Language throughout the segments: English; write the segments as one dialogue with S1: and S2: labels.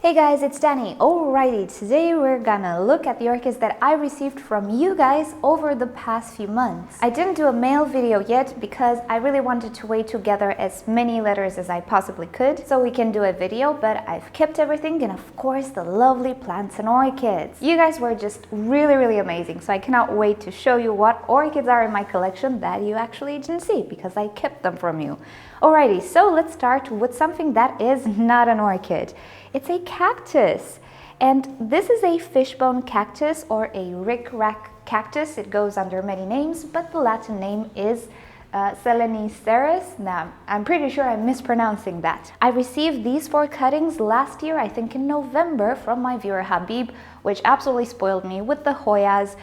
S1: Hey guys, it's Danny. Alrighty, today we're gonna look at the orchids that I received from you guys over the past few months. I didn't do a mail video yet because I really wanted to wait to gather as many letters as I possibly could so we can do a video, but I've kept everything and of course the lovely plants and orchids. You guys were just really amazing, so I cannot wait to show you what orchids are in my collection that you actually didn't see because I kept them from you. Alrighty, so let's start with something that is not an orchid. It's a cactus, and this is a fishbone cactus or a rick-rack cactus. It goes under many names, but the Latin name is Seleniceras. Now, I'm pretty sure I'm mispronouncing that. I received these 4 cuttings last year, I think in November, from my viewer Habib, which absolutely spoiled me with the Hoyas,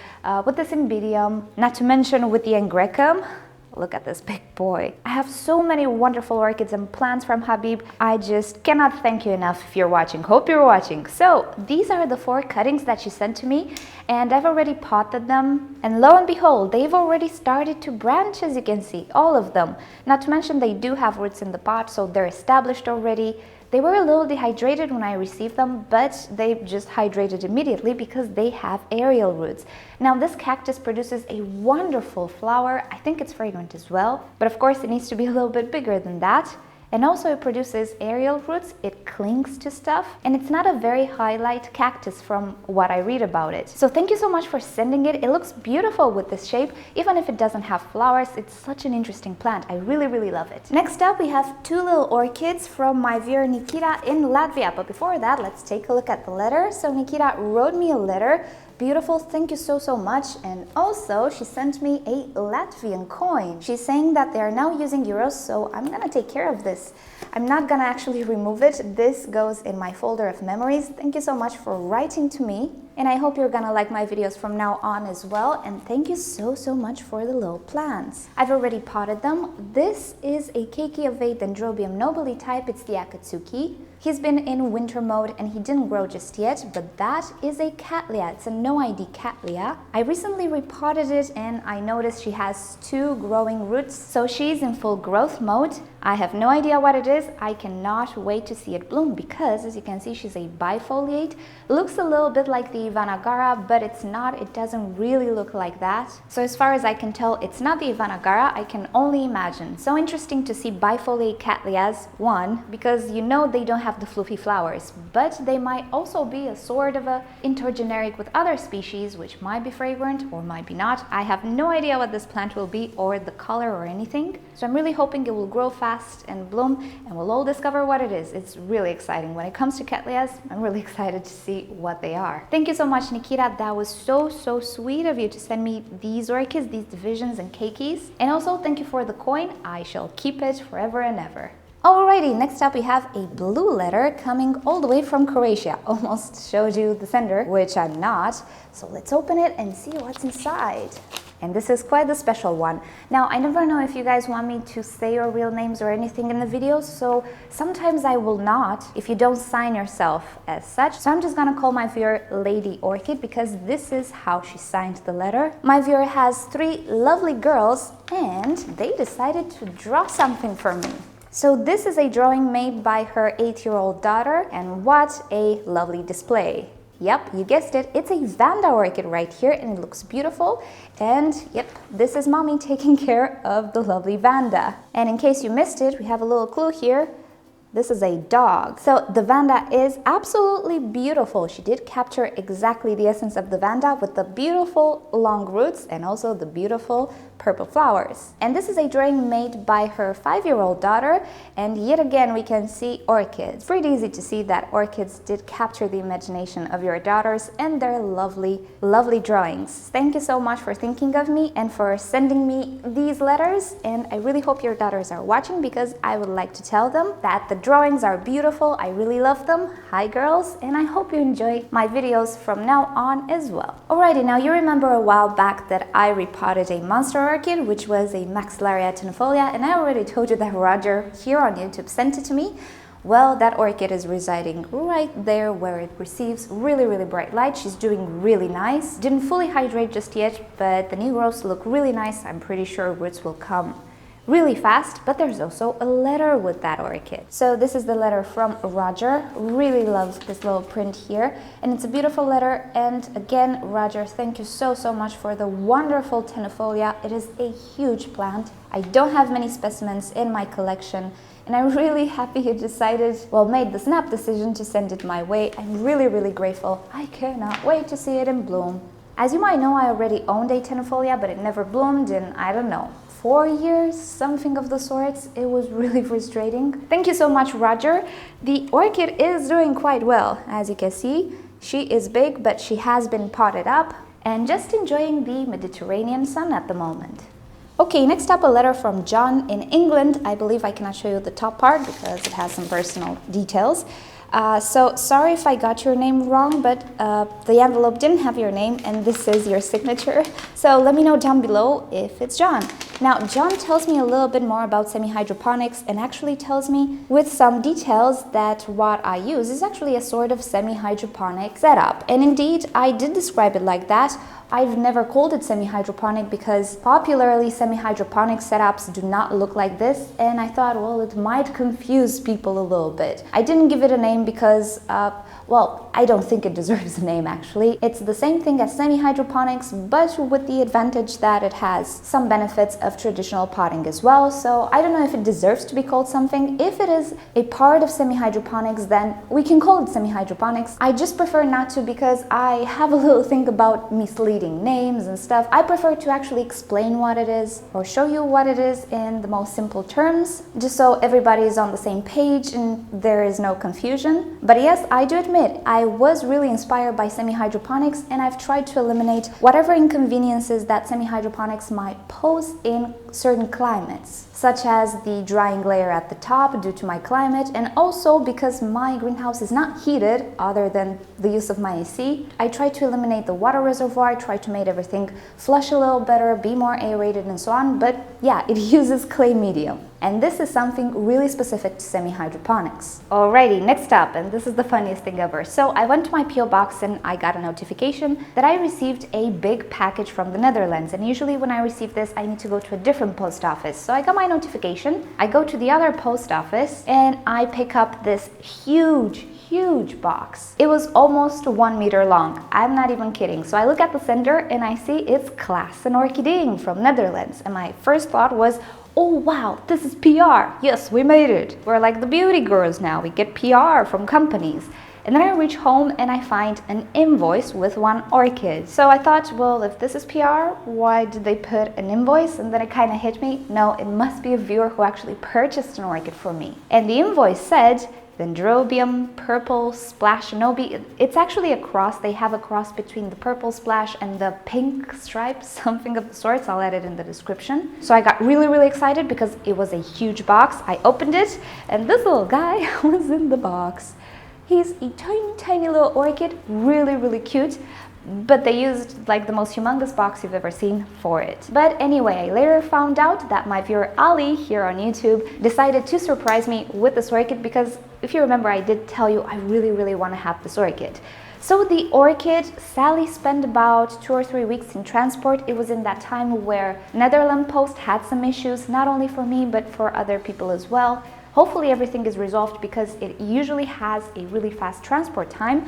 S1: with the Cymbidium, not to mention with the Angrecum. Look at this big boy. I have so many wonderful orchids and plants from Habib. I just cannot thank you enough if you're watching. Hope you're watching. So these are the 4 cuttings that she sent to me, and I've already potted them. And lo and behold, they've already started to branch, as you can see, all of them. Not to mention they do have roots in the pot, so they're established already. They were a little dehydrated when I received them, but they just hydrated immediately because they have aerial roots. Now this cactus produces a wonderful flower. I think it's fragrant as well, but of course it needs to be a little bit bigger than that. And also it produces aerial roots, it clings to stuff, and it's not a very highlight cactus from what I read about it. So thank you so much for sending it. It looks beautiful with this shape, even if it doesn't have flowers. It's such an interesting plant. I really love it. Next up, we have 2 little orchids from my viewer Nikita in Latvia. But before that, let's take a look at the letter. So Nikita wrote me a letter. Beautiful, thank you so much. And also she sent me a Latvian coin. She's saying that they are now using euros, so I'm gonna take care of this. I'm not gonna actually remove it. This goes in my folder of memories. Thank you so much for writing to me, and I hope you're gonna like my videos from now on as well. And thank you so much for the little plants. I've already potted them. This is a keiki of a Dendrobium Nobile type. It's the Akatsuki. He's been in winter mode and he didn't grow just yet, but that is a Cattleya. It's a no ID Cattleya. I recently repotted it and I noticed she has 2 growing roots, so she's in full growth mode. I have no idea what it is. I cannot wait to see it bloom because, as you can see, she's a bifoliate. Looks a little bit like the Ivanagara, but it's not. It doesn't really look like that. So as far as I can tell, it's not the Ivanagara. I can only imagine. So interesting to see bifoliate Cattleyas, one, because you know they don't have the fluffy flowers, but they might also be a sort of a intergeneric with other species, which might be fragrant or might be not. I have no idea what this plant will be or the color or anything. So I'm really hoping it will grow fast and bloom and we'll all discover what it is. It's really exciting. When it comes to Cattleyas, I'm really excited to see what they are. Thank you so much, Nikita. That was so sweet of you to send me these orchids, these divisions and keikis. And also thank you for the coin. I shall keep it forever and ever. Alrighty, next up we have a blue letter coming all the way from Croatia. Almost showed you the sender, which I'm not. So let's open it and see what's inside. And this is quite the special one. Now, I never know if you guys want me to say your real names or anything in the videos, so sometimes I will not if you don't sign yourself as such. So I'm just gonna call my viewer Lady Orchid because this is how she signed the letter. My viewer has 3 lovely girls and they decided to draw something for me. So this is a drawing made by her 8-year-old daughter, and what a lovely display. Yep, you guessed it, it's a Vanda orchid right here and it looks beautiful. And yep, this is mommy taking care of the lovely Vanda. And in case you missed it, we have a little clue here. This is a dog. So the Vanda is absolutely beautiful. She did capture exactly the essence of the Vanda with the beautiful long roots and also the beautiful purple flowers. And this is a drawing made by her 5-year-old daughter, and yet again we can see orchids. Pretty easy to see that orchids did capture the imagination of your daughters and their lovely drawings. Thank you so much for thinking of me and for sending me these letters, and I really hope your daughters are watching because I would like to tell them that the drawings are beautiful. I really love them. Hi girls, and I hope you enjoy my videos from now on as well. Alrighty, now you remember a while back that I repotted a monster orchid, which was a Maxillaria tenuifolia, and I already told you that Roger here on YouTube sent it to me. Well, that orchid is residing right there where it receives really bright light. She's doing really nice. Didn't fully hydrate just yet, but the new growths look really nice. I'm pretty sure roots will come really fast, but there's also a letter with that orchid. So this is the letter from Roger. Really love this little print here, and it's a beautiful letter. And again, Roger, thank you so much for the wonderful Tenefolia. It is a huge plant. I don't have many specimens in my collection, and I'm really happy you decided, well, made the snap decision to send it my way. I'm really grateful. I cannot wait to see it in bloom. As you might know, I already owned a Tenefolia, but it never bloomed in, I don't know, 4 years, something of the sorts. It was really frustrating. Thank you so much, Roger. The orchid is doing quite well. As you can see, she is big, but she has been potted up and just enjoying the Mediterranean sun at the moment. Okay, next up, a letter from John in England. I believe I cannot show you the top part because it has some personal details. So sorry if I got your name wrong, but the envelope didn't have your name and this is your signature. So let me know down below if it's John. Now, John tells me a little bit more about SemiHydroponics and actually tells me with some details that what I use is actually a sort of semi-hydroponic setup. And indeed, I did describe it like that. I've never called it semi-hydroponic because popularly semi-hydroponic setups do not look like this, and I thought, well, it might confuse people a little bit. I didn't give it a name because, well, I don't think it deserves a name actually. It's the same thing as semi-hydroponics, but with the advantage that it has some benefits of traditional potting as well. So I don't know if it deserves to be called something. If it is a part of semi-hydroponics, then we can call it semi-hydroponics. I just prefer not to because I have a little thing about misleading names and stuff. I prefer to actually explain what it is or show you what it is in the most simple terms, just so everybody is on the same page and there is no confusion. But yes, I do admit I was really inspired by semi-hydroponics, and I've tried to eliminate whatever inconveniences that semi-hydroponics might pose in certain climates, such as the drying layer at the top due to my climate, and also because my greenhouse is not heated other than the use of my AC. I try to eliminate the water reservoir, try to make everything flush a little better, be more aerated and so on, but yeah, it uses clay medium. And this is something really specific to semi-hydroponics. Alrighty, next up, and this is the funniest thing ever. So I went to my PO box and I got a notification that I received a big package from the Netherlands. And usually when I receive this, I need to go to a different post office. So I got my notification, I go to the other post office and I pick up this huge box. It was almost 1 meter long. I'm not even kidding. So I look at the sender and I see it's Klaas and Orchiding from Netherlands. And my first thought was, oh wow, this is PR. Yes, we made it. We're like the beauty girls now. We get PR from companies. And then I reach home and I find an invoice with one orchid. So I thought, well, if this is PR, why did they put an invoice? And then it kind of hit me. No, it must be a viewer who actually purchased an orchid for me. And the invoice said, Dendrobium Purple Splash Nobile. It's actually a cross. They have a cross between the purple splash and the pink stripe, something of the sorts. I'll add it in the description. So I got really excited because it was a huge box. I opened it and this little guy was in the box. He's a tiny little orchid, really cute. But they used like the most humongous box you've ever seen for it. But anyway, I later found out that my viewer Ali here on YouTube decided to surprise me with this orchid because if you remember, I did tell you I really want to have this orchid. So the orchid, Sally spent about 2 or 3 weeks in transport. It was in that time where Netherlands Post had some issues, not only for me, but for other people as well. Hopefully everything is resolved because it usually has a really fast transport time.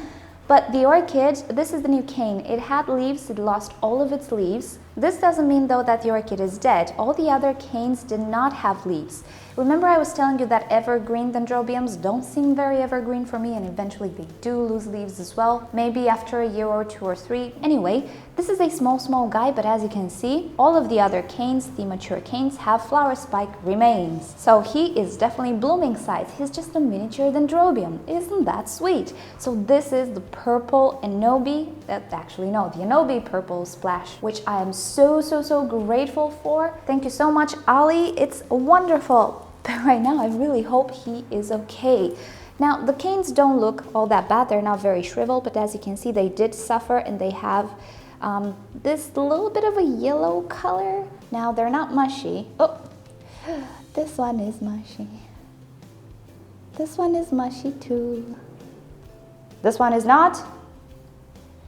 S1: But the orchid, this is the new cane. It had leaves, it lost all of its leaves. This doesn't mean though that the orchid is dead. All the other canes did not have leaves. Remember I was telling you that evergreen dendrobiums don't seem very evergreen for me, and eventually they do lose leaves as well, maybe after a year or 2 or 3. Anyway, this is a small guy, but as you can see, all of the other canes, the mature canes, have flower spike remains. So he is definitely blooming size. He's just a miniature dendrobium. Isn't that sweet? So this is the purple Anobi, actually no, the Anobi purple splash, which I am so grateful for. Thank you so much, Ali. It's wonderful. But right now, I really hope he is okay. Now, the canes don't look all that bad. They're not very shriveled, but as you can see, they did suffer and they have this little bit of a yellow color. Now, they're not mushy. Oh, this one is mushy. This one is mushy too. This one is not.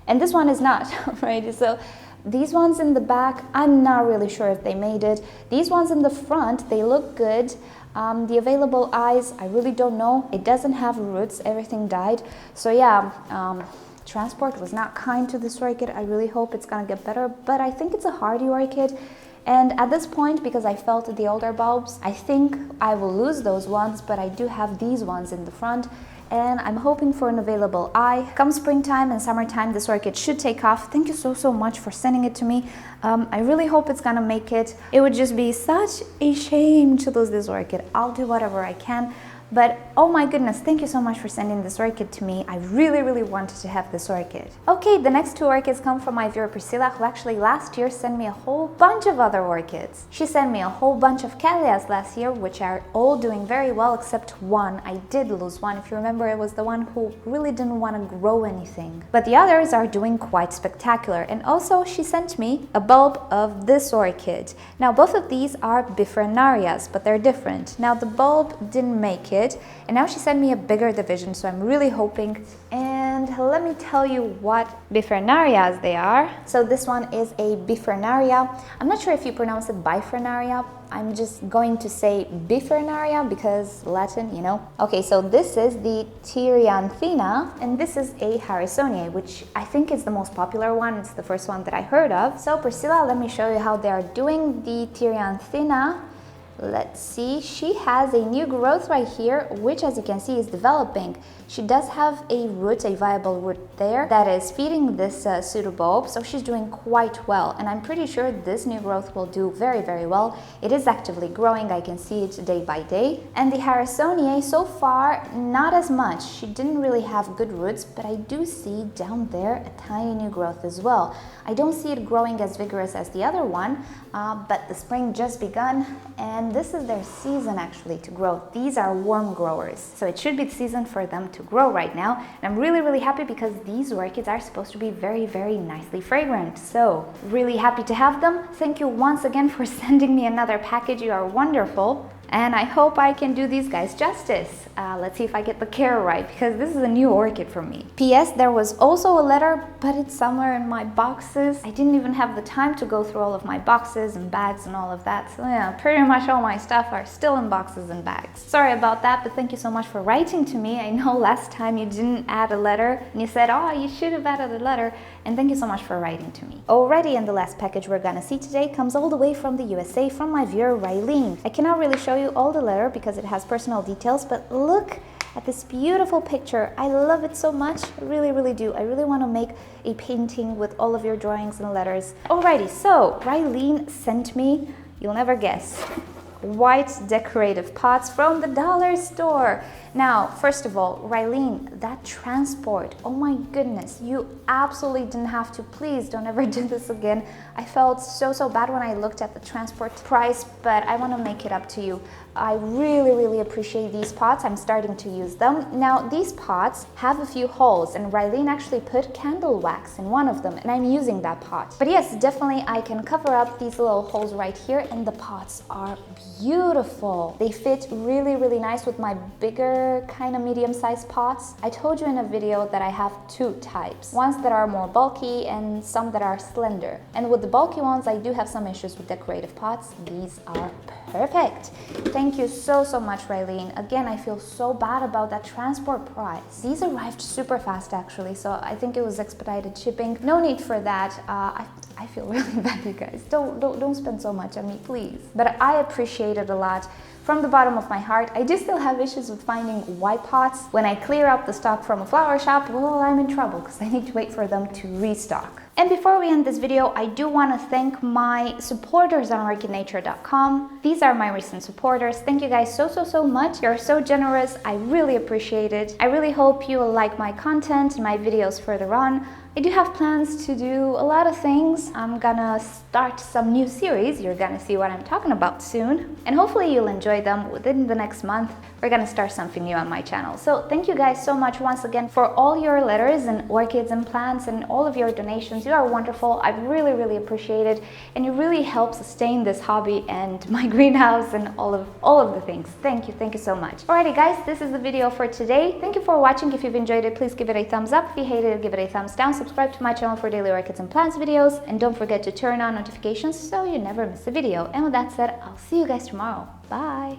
S1: And this one is not, right? So These ones in the back, I'm not really sure if they made it. These ones in the front, they look good. The available eyes, I really don't know. It doesn't have roots, everything died. So yeah, transport was not kind to this orchid. I really hope it's gonna get better, but I think it's a hardy orchid. And at this point, because I felt the older bulbs, I think I will lose those ones, but I do have these ones in the front. And I'm hoping for an available eye. Come springtime and summertime, this orchid should take off. Thank you so much for sending it to me. I really hope it's gonna make it. It would just be such a shame to lose this orchid. I'll do whatever I can. But oh my goodness, thank you so much for sending this orchid to me. I really wanted to have this orchid. Okay, the next two orchids come from my viewer Priscilla, who actually last year sent me a whole bunch of other orchids. She sent me a whole bunch of callias last year, which are all doing very well except one. I did lose one. If you remember, it was the one who really didn't want to grow anything. But the others are doing quite spectacular. And also she sent me a bulb of this orchid. Now both of these are Bifrenarias, but they're different. Now the bulb didn't make it. And now she sent me a bigger division, so I'm really hoping. And let me tell you what Bifrenarias they are. So this one is a Bifrenaria. I'm not sure if you pronounce it Bifrenaria. I'm just going to say Bifrenaria because Latin, you know. Okay, so this is the Tyrianthina, and this is a Harrisoniae, which I think is the most popular one. It's the first one that I heard of. So Priscilla, let me show you how they are doing. The Tyrianthina, let's see, she has a new growth right here, which as you can see is developing. She does have a root, a viable root there that is feeding this pseudobulb, so she's doing quite well. And I'm pretty sure this new growth will do very well. It is actively growing, I can see it day by day. And the Harrisoniae, so far, not as much. She didn't really have good roots, but I do see down there a tiny new growth as well. I don't see it growing as vigorous as the other one, but the spring just begun, and this is their season actually to grow. These are warm growers, so it should be the season for them to grow right now. And I'm really happy because these orchids are supposed to be very nicely fragrant. So really happy to have them. Thank you once again for sending me another package. You are wonderful. And I hope I can do these guys justice. Let's see if I get the care right, because this is a new orchid for me. P.S. There was also a letter, but it's somewhere in my boxes. I didn't even have the time to go through all of my boxes and bags and all of that. So yeah, pretty much all my stuff are still in boxes and bags. Sorry about that, but thank you so much for writing to me. I know last time you didn't add a letter, and you said, oh, you should have added a letter. And thank you so much for writing to me. Alrighty, and the last package we're gonna see today comes all the way from the USA from my viewer Raylene. I cannot really show you all the letter because it has personal details, but look at this beautiful picture. I love it so much. I really do. I really want to make a painting with all of your drawings and letters. Alrighty, so Raylene sent me, you'll never guess, white decorative pots from the dollar store. Now, first of all, Raylene, that transport, oh my goodness, you absolutely didn't have to. Please don't ever do this again. I felt so bad when I looked at the transport price, but I want to make it up to you. I really appreciate these pots. I'm starting to use them. Now, these pots have a few holes, and Raylene actually put candle wax in one of them, and I'm using that pot. But yes, definitely I can cover up these little holes right here, and the pots are beautiful. They fit really nice with my bigger kind of medium-sized pots. I told you in a video that I have two types, ones that are more bulky and some that are slender. And with the bulky ones, I do have some issues with decorative pots. These are perfect. Thank you so much, Raylene. Again, I feel so bad about that transport price. These arrived super fast actually, so I think it was expedited shipping. No need for that. I feel really bad, you guys. Don't spend so much on me, please. But I appreciate it a lot. From the bottom of my heart, I do still have issues with finding white pots. When I clear up the stock from a flower shop, well, I'm in trouble because I need to wait for them to restock. And before we end this video, I do want to thank my supporters on OrchidNature.com. These are my recent supporters. Thank you guys so much. You're so generous. I really appreciate it. I really hope you will like my content and my videos further on. I do have plans to do a lot of things. I'm gonna start some new series. You're gonna see what I'm talking about soon. And hopefully you'll enjoy them within the next month. We're gonna start something new on my channel. So thank you guys so much once again for all your letters and orchids and plants and all of your donations. You are wonderful. I really appreciate it. And you really help sustain this hobby and my greenhouse and all of the things. Thank you so much. Alrighty guys, this is the video for today. Thank you for watching. If you've enjoyed it, please give it a thumbs up. If you hated it, give it a thumbs down. subscribe to my channel for daily orchids and plants videos, and don't forget to turn on notifications so you never miss a video. And with that said, I'll see you guys tomorrow. Bye!